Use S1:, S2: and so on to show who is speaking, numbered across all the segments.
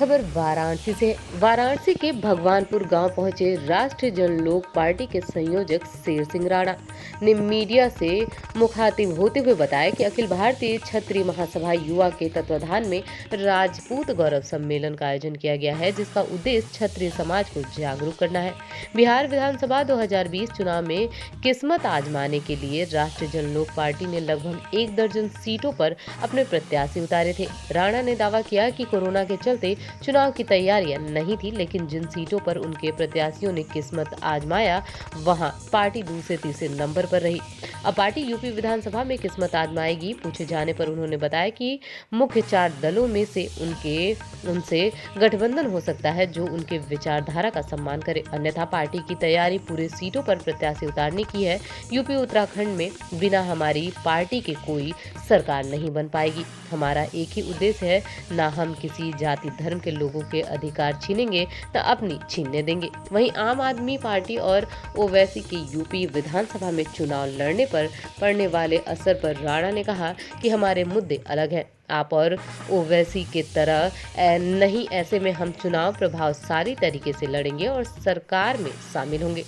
S1: खबर वाराणसी से। वाराणसी के भगवानपुर गांव पहुंचे राष्ट्रीय जनलोक पार्टी के संयोजक शेर सिंह राणा ने मीडिया से मुखातिब होते हुए बताया कि अखिल भारतीय क्षत्रिय महासभा युवा के तत्वाधान में राजपूत गौरव सम्मेलन का आयोजन किया गया है, जिसका उद्देश्य क्षत्रिय समाज को जागरूक करना है। बिहार विधानसभा 2020 चुनाव में किस्मत आजमाने के लिए राष्ट्रीय जनलोक पार्टी ने लगभग 1 दर्जन सीटों पर अपने प्रत्याशी उतारे थे। राणा ने दावा किया कि कोरोना के चलते चुनाव की तैयारियां नहीं थी, लेकिन जिन सीटों पर उनके प्रत्याशियों ने किस्मत आजमाया वहां पार्टी दूसरे तीसरे नंबर पर रही। अब पार्टी यूपी विधानसभा में किस्मत आजमाएगी। पूछे जाने पर उन्होंने बताया कि मुख्य 4 दलों में से उनसे गठबंधन हो सकता है जो उनके विचारधारा का सम्मान करे, अन्यथा पार्टी की तैयारी पूरे सीटों पर प्रत्याशी उतारने की है। यूपी उत्तराखंड में बिना हमारी पार्टी के कोई सरकार नहीं बन पाएगी। हमारा एक ही उद्देश्य है, ना हम किसी जाति धर्म के लोगों के अधिकार छीनेंगे न अपनी छीनने देंगे। वहीं आम आदमी पार्टी और ओवैसी के यूपी विधानसभा में चुनाव लड़ने पर पड़ने वाले असर पर राणा ने कहा कि हमारे मुद्दे अलग हैं, आप और ओवैसी की तरह नहीं। ऐसे में हम चुनाव प्रभावशाली तरीके से लड़ेंगे और सरकार में शामिल होंगे।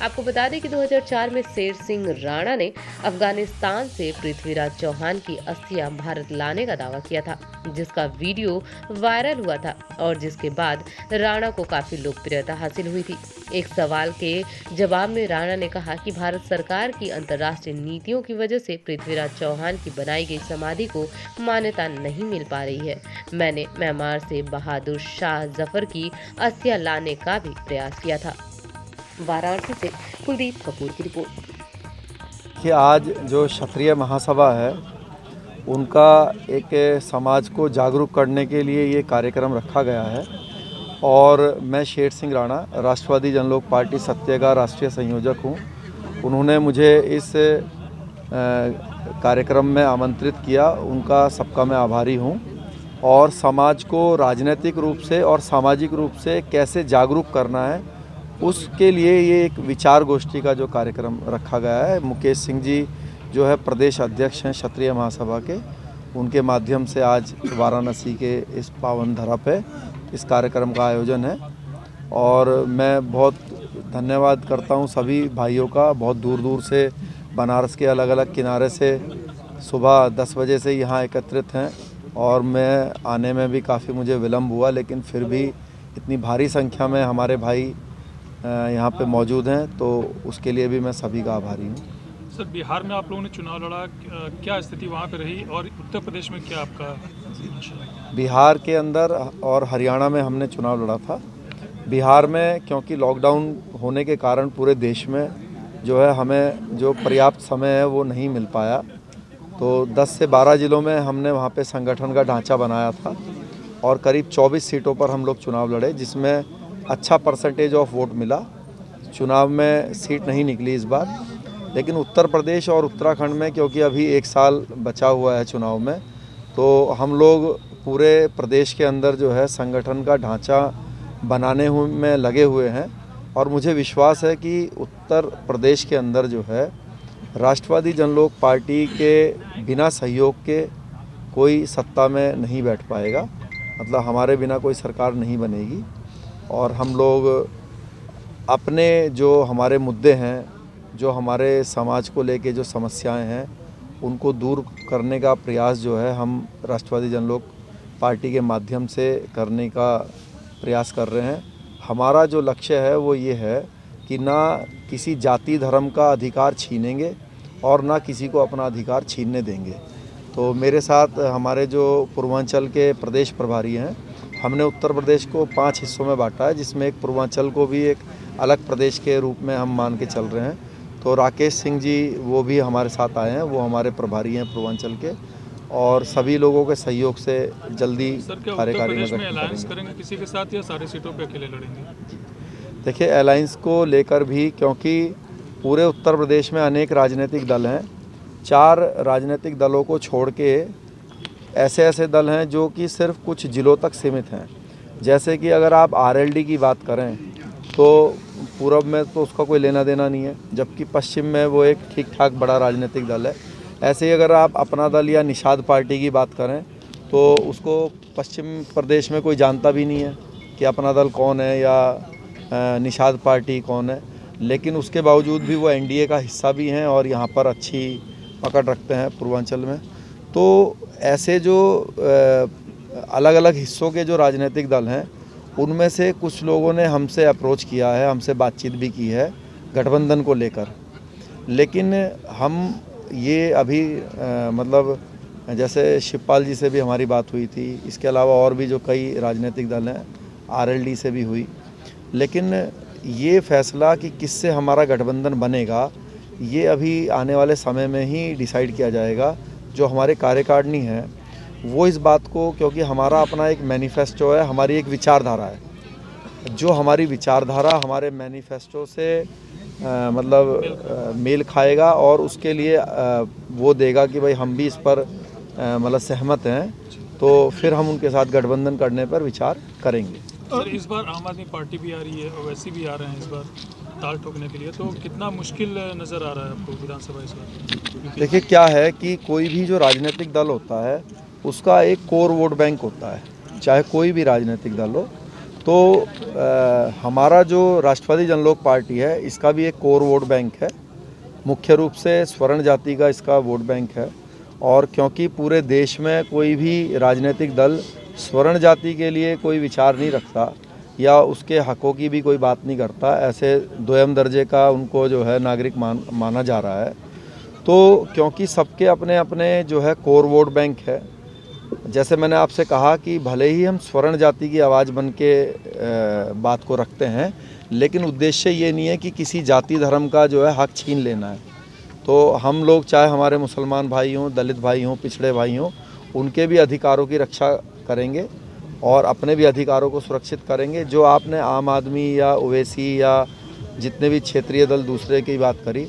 S1: आपको बता दें कि 2004 में शेर सिंह राणा ने अफगानिस्तान से पृथ्वीराज चौहान की अस्थियां भारत लाने का दावा किया था, जिसका वीडियो वायरल हुआ था और जिसके बाद राणा को काफी लोकप्रियता हासिल हुई थी। एक सवाल के जवाब में राणा ने कहा कि भारत सरकार की अंतर्राष्ट्रीय नीतियों की वजह से पृथ्वीराज चौहान की बनाई गई समाधि को मान्यता नहीं मिल पा रही है। मैंने म्यांमार से बहादुर शाह जफर की अस्थियां लाने का भी प्रयास किया था। वाराणसी से कुलदीप कपूर की रिपोर्ट।
S2: कि आज जो क्षत्रिय महासभा है उनका एक समाज को जागरूक करने के लिए ये कार्यक्रम रखा गया है और मैं शेर सिंह राणा राष्ट्रवादी जनलोक पार्टी सत्य का राष्ट्रीय संयोजक हूँ। उन्होंने मुझे इस कार्यक्रम में आमंत्रित किया, उनका सबका मैं आभारी हूँ। और समाज को राजनीतिक रूप से और सामाजिक रूप से कैसे जागरूक करना है उसके लिए ये एक विचार गोष्ठी का जो कार्यक्रम रखा गया है। मुकेश सिंह जी जो है प्रदेश अध्यक्ष हैं क्षत्रिय महासभा के, उनके माध्यम से आज वाराणसी के इस पावन धरा पे इस कार्यक्रम का आयोजन है और मैं बहुत धन्यवाद करता हूँ सभी भाइयों का। बहुत दूर दूर से बनारस के अलग अलग किनारे से सुबह 10 बजे से यहाँ एकत्रित हैं और मैं आने में भी काफ़ी मुझे विलम्ब हुआ, लेकिन फिर भी इतनी भारी संख्या में हमारे भाई यहाँ पे मौजूद हैं, तो उसके लिए भी मैं सभी का आभारी हूँ।
S3: सर, बिहार में आप लोगों ने चुनाव लड़ा, क्या स्थिति वहाँ पे रही और उत्तर प्रदेश में क्या आपका?
S2: बिहार के अंदर और हरियाणा में हमने चुनाव लड़ा था। बिहार में क्योंकि लॉकडाउन होने के कारण पूरे देश में जो है हमें जो पर्याप्त समय है वो नहीं मिल पाया, तो 10 से 12 ज़िलों में हमने वहाँ पे संगठन का ढांचा बनाया था और करीब 24 सीटों पर हम लोग चुनाव लड़े, जिसमें अच्छा परसेंटेज ऑफ वोट मिला। चुनाव में सीट नहीं निकली इस बार, लेकिन उत्तर प्रदेश और उत्तराखंड में क्योंकि अभी 1 साल बचा हुआ है चुनाव में, तो हम लोग पूरे प्रदेश के अंदर जो है संगठन का ढांचा बनाने में लगे हुए हैं और मुझे विश्वास है कि उत्तर प्रदेश के अंदर जो है राष्ट्रवादी जनलोक पार्टी के बिना सहयोग के कोई सत्ता में नहीं बैठ पाएगा, मतलब हमारे बिना कोई सरकार नहीं बनेगी। और हम लोग अपने जो हमारे मुद्दे हैं, जो हमारे समाज को लेके जो समस्याएं हैं, उनको दूर करने का प्रयास जो है हम राष्ट्रवादी जनलोक पार्टी के माध्यम से करने का प्रयास कर रहे हैं। हमारा जो लक्ष्य है वो ये है कि ना किसी जाति धर्म का अधिकार छीनेंगे और ना किसी को अपना अधिकार छीनने देंगे। तो मेरे साथ हमारे जो पूर्वांचल के प्रदेश प्रभारी हैं, हमने उत्तर प्रदेश को 5 हिस्सों में बांटा है, जिसमें एक पूर्वांचल को भी एक अलग प्रदेश के रूप में हम मान के चल रहे हैं। तो राकेश सिंह जी वो भी हमारे साथ आए हैं, वो हमारे प्रभारी हैं पूर्वांचल के, और सभी लोगों के सहयोग से जल्दी कार्यकारी में
S3: अलायंस करेंगे किसी के साथ या सारी सीटों पे अकेले लड़ेंगे?
S2: देखिए, अलायंस को लेकर भी, क्योंकि पूरे उत्तर प्रदेश में अनेक राजनीतिक दल हैं, 4 राजनीतिक दलों को छोड़ के ऐसे ऐसे दल हैं जो कि सिर्फ कुछ ज़िलों तक सीमित हैं। जैसे कि अगर आप आरएलडी की बात करें तो पूरब में तो उसका कोई लेना देना नहीं है, जबकि पश्चिम में वो एक ठीक ठाक बड़ा राजनीतिक दल है। ऐसे ही अगर आप अपना दल या निषाद पार्टी की बात करें तो उसको पश्चिम प्रदेश में कोई जानता भी नहीं है कि अपना दल कौन है या निषाद पार्टी कौन है, लेकिन उसके बावजूद भी वो एनडीए का हिस्सा भी हैं और यहाँ पर अच्छी पकड़ रखते हैं पूर्वांचल में। तो ऐसे जो अलग अलग हिस्सों के जो राजनीतिक दल हैं, उनमें से कुछ लोगों ने हमसे अप्रोच किया है, हमसे बातचीत भी की है गठबंधन को लेकर, लेकिन हम ये अभी मतलब जैसे शिवपाल जी से भी हमारी बात हुई थी, इसके अलावा और भी जो कई राजनीतिक दल हैं, आरएलडी से भी हुई, लेकिन ये फैसला कि किससे हमारा गठबंधन बनेगा ये अभी आने वाले समय में ही डिसाइड किया जाएगा। जो हमारे कार्यकारिणी है वो इस बात को, क्योंकि हमारा अपना एक मैनिफेस्टो है, हमारी एक विचारधारा है, जो हमारी विचारधारा हमारे मैनिफेस्टो से मेल खाएगा और उसके लिए वो देगा कि भाई हम भी इस पर मतलब सहमत हैं, तो फिर हम उनके साथ गठबंधन करने पर विचार करेंगे।
S3: सर, इस बार आम आदमी पार्टी भी आ रही है, ओवैसी भी आ रहे हैं इस बार ताल ठोकने के लिए, तो कितना मुश्किल नज़र आ रहा है आपको विधानसभा इस बार?
S2: देखिए क्या है कि कोई भी जो राजनीतिक दल होता है उसका एक कोर वोट बैंक होता है, चाहे कोई भी राजनीतिक दल हो। तो हमारा जो राष्ट्रवादी जनलोक पार्टी है इसका भी एक कोर वोट बैंक है, मुख्य रूप से स्वर्ण जाति का इसका वोट बैंक है। और क्योंकि पूरे देश में कोई भी राजनीतिक दल स्वर्ण जाति के लिए कोई विचार नहीं रखता या उसके हकों की भी कोई बात नहीं करता, ऐसे दोयम दर्जे का उनको जो है नागरिक माना जा रहा है। तो क्योंकि सबके अपने अपने जो है कोर वोट बैंक है, जैसे मैंने आपसे कहा कि भले ही हम स्वर्ण जाति की आवाज़ बन के बात को रखते हैं, लेकिन उद्देश्य ये नहीं है कि किसी जाति धर्म का जो है हक छीन लेना है। तो हम लोग चाहे हमारे मुसलमान भाई हों, दलित भाई हों, पिछड़े भाई हों, उनके भी अधिकारों की रक्षा करेंगे और अपने भी अधिकारों को सुरक्षित करेंगे। जो आपने आम आदमी या ओवैसी या जितने भी क्षेत्रीय दल दूसरे की बात करी,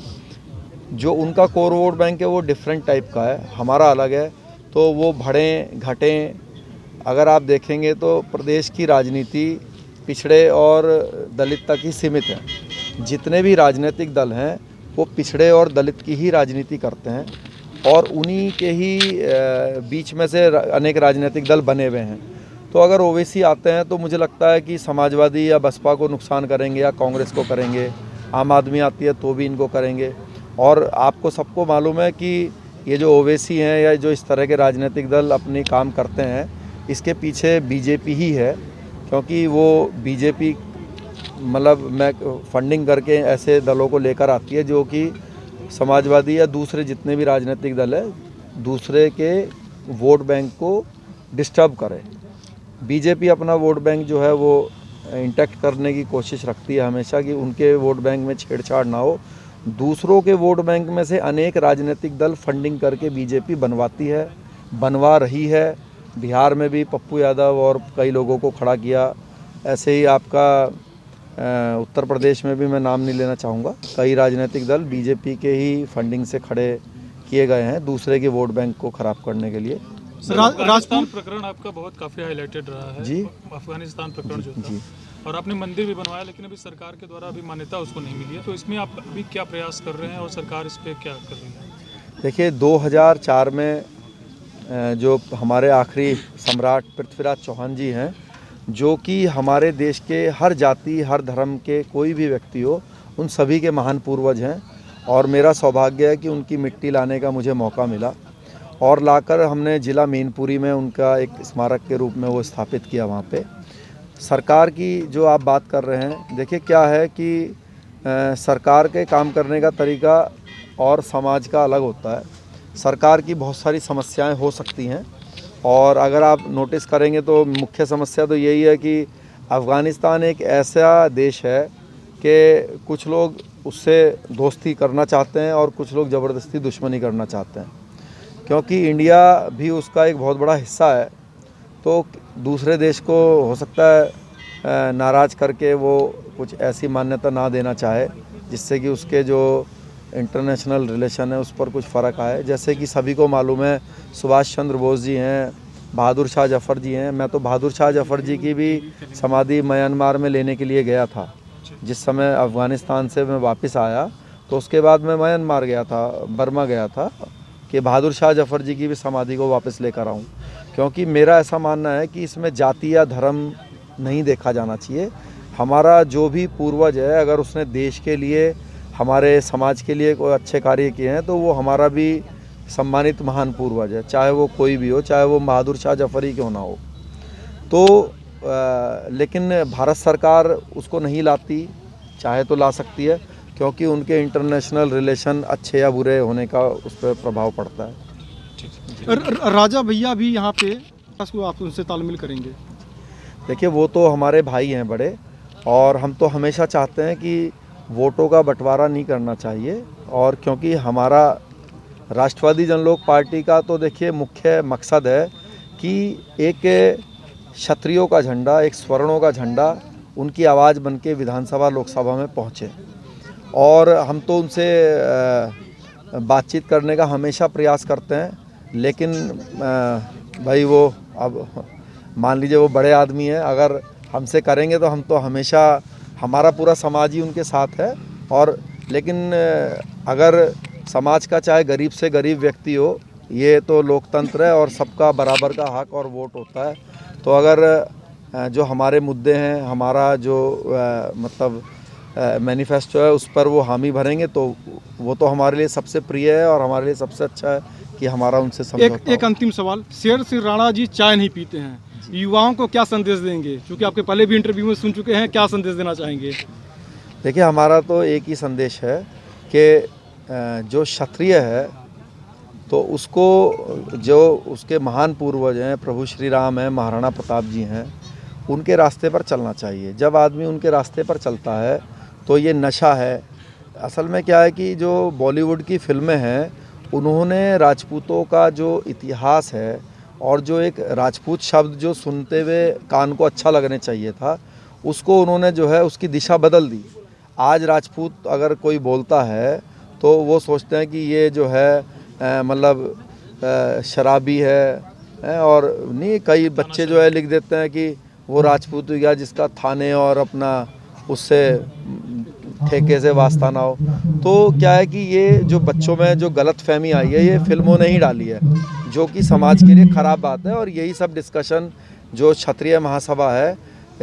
S2: जो उनका कोर वोट बैंक है वो डिफरेंट टाइप का है, हमारा अलग है। तो वो बढ़ें घटें, अगर आप देखेंगे तो प्रदेश की राजनीति पिछड़े और दलित तक ही सीमित है। जितने भी राजनीतिक दल हैं वो पिछड़े और दलित की ही राजनीति करते हैं और उन्हीं के ही बीच में से अनेक राजनीतिक दल बने हुए हैं। तो अगर ओवैसी आते हैं तो मुझे लगता है कि समाजवादी या बसपा को नुकसान करेंगे या कांग्रेस को करेंगे, आम आदमी आती है तो भी इनको करेंगे। और आपको सबको मालूम है कि ये जो ओवैसी हैं या जो इस तरह के राजनीतिक दल अपनी काम करते हैं, इसके पीछे बीजेपी ही है, क्योंकि वो बीजेपी मतलब फंडिंग करके ऐसे दलों को लेकर आती है जो कि समाजवादी या दूसरे जितने भी राजनीतिक दल है दूसरे के वोट बैंक को डिस्टर्ब करे। बीजेपी अपना वोट बैंक जो है वो इंटैक्ट करने की कोशिश रखती है हमेशा कि उनके वोट बैंक में छेड़छाड़ ना हो। दूसरों के वोट बैंक में से अनेक राजनीतिक दल फंडिंग करके बीजेपी बनवाती है, बनवा रही है। बिहार में भी पप्पू यादव और कई लोगों को खड़ा किया, ऐसे ही आपका उत्तर प्रदेश में भी मैं नाम नहीं लेना चाहूँगा, कई राजनीतिक दल बीजेपी के ही फंडिंग से खड़े किए गए हैं दूसरे के वोट बैंक को ख़राब करने के लिए।
S3: अफगानिस्तान प्रकरण आपका बहुत काफ़ी हाईलाइटेड रहा है
S2: जी,
S3: अफगानिस्तान प्रकरण जो था
S2: जी।
S3: और आपने मंदिर भी बनवाया, लेकिन अभी सरकार के द्वारा अभी मान्यता उसको नहीं मिली है, तो इसमें आप अभी क्या प्रयास कर रहे हैं और सरकार इस पर क्या कर रही है?
S2: देखिए 2004 में जो हमारे आखिरी सम्राट पृथ्वीराज चौहान जी हैं, जो कि हमारे देश के हर जाति हर धर्म के कोई भी व्यक्ति हो उन सभी के महान पूर्वज हैं और मेरा सौभाग्य है कि उनकी मिट्टी लाने का मुझे मौका मिला और लाकर हमने ज़िला मैनपुरी में उनका एक स्मारक के रूप में वो स्थापित किया। वहाँ पे सरकार की जो आप बात कर रहे हैं, देखिए क्या है कि सरकार के काम करने का तरीका और समाज का अलग होता है। सरकार की बहुत सारी समस्याएं हो सकती हैं और अगर आप नोटिस करेंगे तो मुख्य समस्या तो यही है कि अफ़गानिस्तान एक ऐसा देश है कि कुछ लोग उससे दोस्ती करना चाहते हैं और कुछ लोग ज़बरदस्ती दुश्मनी करना चाहते हैं। क्योंकि इंडिया भी उसका एक बहुत बड़ा हिस्सा है, तो दूसरे देश को हो सकता है नाराज़ करके वो कुछ ऐसी मान्यता ना देना चाहे जिससे कि उसके जो इंटरनेशनल रिलेशन है उस पर कुछ फ़र्क आए। जैसे कि सभी को मालूम है सुभाष चंद्र बोस जी हैं, बहादुर शाह जफ़र जी हैं। मैं तो बहादुर शाह जफ़र जी की भी समाधि म्यांमार में लेने के लिए गया था। जिस समय अफ़गानिस्तान से मैं वापस आया तो उसके बाद मैं म्यांमार गया था, बर्मा गया था कि बहादुर शाह जफ़र जी की भी समाधि को वापस लेकर आऊँ, क्योंकि मेरा ऐसा मानना है कि इसमें जाति या धर्म नहीं देखा जाना चाहिए। हमारा जो भी पूर्वज है, अगर उसने देश के लिए, हमारे समाज के लिए कोई अच्छे कार्य किए हैं तो वो हमारा भी सम्मानित महान पूर्वज है, चाहे वो कोई भी हो, चाहे वो बहादुर शाह जफरी क्यों ना हो। तो लेकिन भारत सरकार उसको नहीं लाती, चाहे तो ला सकती है, क्योंकि उनके इंटरनेशनल रिलेशन अच्छे या बुरे होने का उस पर प्रभाव पड़ता है।
S4: राजा भैया भी यहाँ पे को आप उनसे तालमेल करेंगे?
S2: देखिए, वो तो हमारे भाई हैं बड़े, और हम तो हमेशा चाहते हैं कि वोटों का बंटवारा नहीं करना चाहिए। और क्योंकि हमारा राष्ट्रवादी जनलोक पार्टी का तो देखिए मुख्य मकसद है कि एक क्षत्रियों का झंडा, एक स्वर्णों का झंडा उनकी आवाज़ बन के विधानसभा लोकसभा में पहुँचे। और हम तो उनसे बातचीत करने का हमेशा प्रयास करते हैं, लेकिन भाई वो अब मान लीजिए वो बड़े आदमी हैं, अगर हमसे करेंगे तो हम तो हमेशा, हमारा पूरा समाज ही उनके साथ है। और लेकिन अगर समाज का चाहे गरीब से गरीब व्यक्ति हो, ये तो लोकतंत्र है और सबका बराबर का हक और वोट होता है। तो अगर जो हमारे मुद्दे हैं, हमारा जो मतलब मैनिफेस्टो है, उस पर वो हामी भरेंगे तो वो तो हमारे लिए सबसे प्रिय है और हमारे लिए सबसे अच्छा है कि हमारा उनसे समझौता
S4: एक अंतिम सवाल, शेर सिंह राणा जी चाय नहीं पीते हैं, युवाओं को क्या संदेश देंगे? क्योंकि आपके पहले भी इंटरव्यू में सुन चुके हैं, क्या संदेश देना चाहेंगे?
S2: देखिए, हमारा तो एक ही संदेश है कि जो क्षत्रिय है तो उसको, जो उसके महान पूर्वज हैं, प्रभु श्री राम हैं, महाराणा प्रताप जी हैं, उनके रास्ते पर चलना चाहिए। जब आदमी उनके रास्ते पर चलता है तो ये नशा है। असल में क्या है कि जो बॉलीवुड की फिल्में हैं, उन्होंने राजपूतों का जो इतिहास है और जो एक राजपूत शब्द जो सुनते हुए कान को अच्छा लगने चाहिए था, उसको उन्होंने जो है उसकी दिशा बदल दी। आज राजपूत अगर कोई बोलता है तो वो सोचते हैं कि ये जो है मतलब शराबी है, और नहीं, कई बच्चे जो है लिख देते हैं कि वो राजपूत हो गया जिसका थाने और अपना उससे ठेके से वास्ता ना हो। तो क्या है कि ये जो बच्चों में जो गलत फहमी आई है, ये फिल्मों ने ही डाली है, जो कि समाज के लिए ख़राब बात है। और यही सब डिस्कशन जो क्षत्रिय महासभा है